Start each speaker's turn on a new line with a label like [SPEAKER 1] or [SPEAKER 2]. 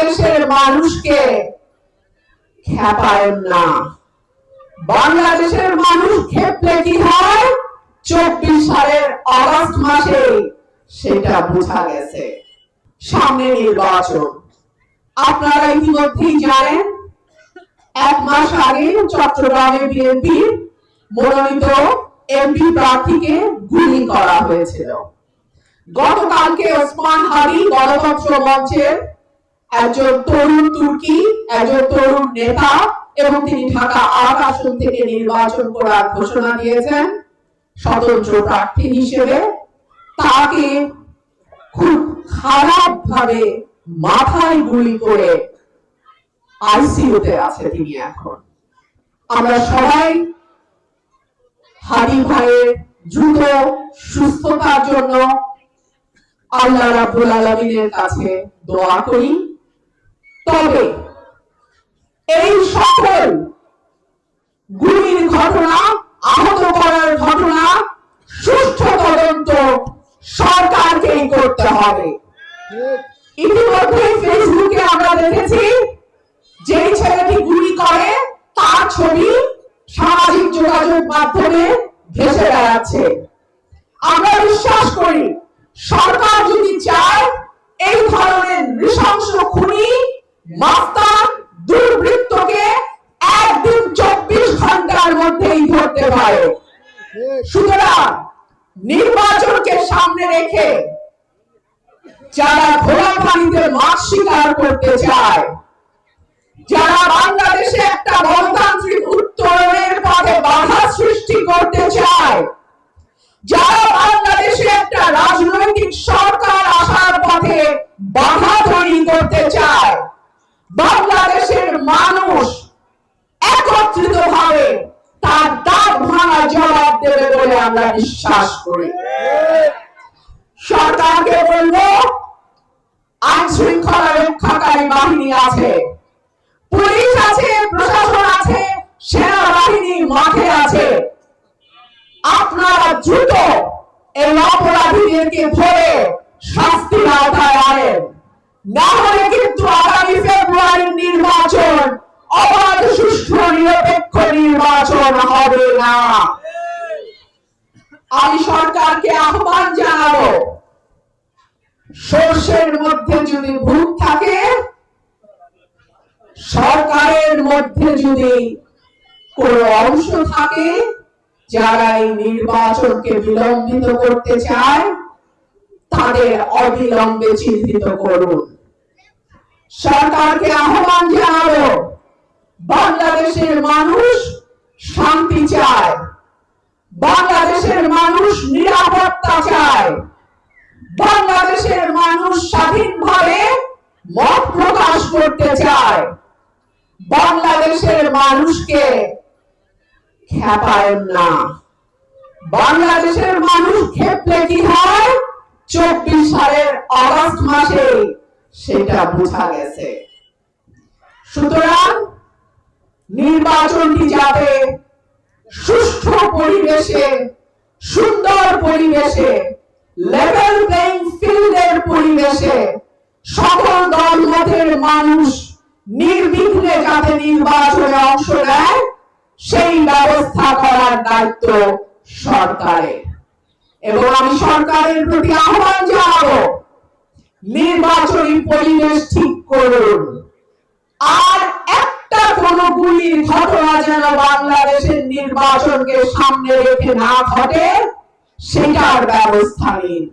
[SPEAKER 1] বাংলাদেশের মানুষকে খেপায়েন না। বাংলাদেশের মানুষ খেপলে কি হয় 24 সালের আগস্ট মাসে সেটা বোঝা গেছে। সামনে নির্বাচন, আপনারা ইতিমধ্যেই জানেন 1 মাস আগে চট্টগ্রামে বিএনপির মনোনীত এমপি প্রার্থীকে গুলি করা হয়েছিল। গতকালকে ওসমান হাদি গণতন্ত্র মঞ্চের একজন তরুণ তুর্কি, একজন তরুণ নেতা এবং তিনি ঢাকা 8 আসন থেকে নির্বাচন করার ঘোষণা দিয়েছেন স্বতন্ত্র প্রার্থী হিসেবে। তাকে খুব খারাপ ভাবে মাথায় গুলি করে আইসিইউতে আছে তিনি এখন। আমরা সবাই হাদি ভাইয়ের দ্রুত সুস্থতার জন্য আল্লাহ রাব্বুল আলামিনের কাছে দোয়া করি। তবে এই সকল গুলির ঘটনা, আহত করার ঘটনা সুষ্ঠু তদন্ত সরকারকেই করতে হবে। ইতিমধ্যে ফেসবুকে আমরা দেখেছি যে ছেলেটি গুলি করে তার ছবি সামাজিক যোগাযোগ মাধ্যমে ভেসে বেড়াচ্ছে। আমরা বিশ্বাস করি সরকার যদি চায় এই ধরনের নৃশংস খুনি, মাস্তান, দুর্বৃত্তকে একদিন 24 ঘন্টার মধ্যেই ধরতে পারে। সুতরাং নির্বাচনকে সামনে রেখে যারা ঘোড়া পানিতে মাছ শিকার করতে চায়, যারা বাংলাদেশে একটা গণতান্ত্রিক উত্তরণের পথে বাধা সৃষ্টি করতে চায়, যারা বাংলাদেশে একটা রাজনৈতিক সরকার আসার পথে বাধা তৈরি করতে চায়, বাংলাদেশের মানুষ একত্রিতভাবে তার দাঁত ভাঙা জবাব দেবে বলে আমরা বিশ্বাস করি। সরকারকে বলবো আইন শৃঙ্খলা রক্ষাকারী বাহিনী আছে, পুলিশ আছে, প্রশাসন আছে, সেনাবাহিনী মাঠে আছে। আপনারা দ্রুত এই অপরাধীদেরকে ধরে শাস্তির আওতায় আনেন, না হলে কিন্তু আগামী ফেব্রুয়ারির নির্বাচন অবাধ, সুষ্ঠু, নিরপেক্ষ নির্বাচন হবে না। আমি সরকারকে আহ্বান জানাবো, সর্ষের মধ্যে যদি ভূত থাকে, সরকারের মধ্যে যদি কোন অংশ থাকে যারা এই নির্বাচনকে বিলম্বিত করতে চায়, তাদের অবিলম্বে চিহ্নিত করুন। সরকারকে আহ্বান জানাবো, বাংলাদেশের মানুষ শান্তি চায়, বাংলাদেশের মানুষ নিরাপত্তা চায়, বাংলাদেশের মানুষ স্বাধীনভাবে মত প্রকাশ করতে চায়। বাংলাদেশের মানুষকে খেপায়েন না। বাংলাদেশের মানুষ খেপলে কি হয় 24 সালের আগস্ট মাসে সেটা বোঝা গেছে। সুতরাং নির্বাচনটি যাতে সুষ্ঠু পরিবেশে, সুন্দর পরিবেশে, লেভেল প্লেইং ফিল্ডের পরিবেশে সকল দলমতের মানুষ নির্বিঘ্নে যাতে নির্বাচনে অংশ নেয় সেই ব্যবস্থা করার দায়িত্ব সরকারের। এবং আমি সরকারের প্রতি আহ্বান জানাবো, নির্বাচনী পরিবেশ ঠিক করুন। আর একটা কোন গুলির ঘটনা যেন বাংলাদেশের নির্বাচনকে সামনে রেখে না ঘটে সেটার ব্যবস্থা নিন।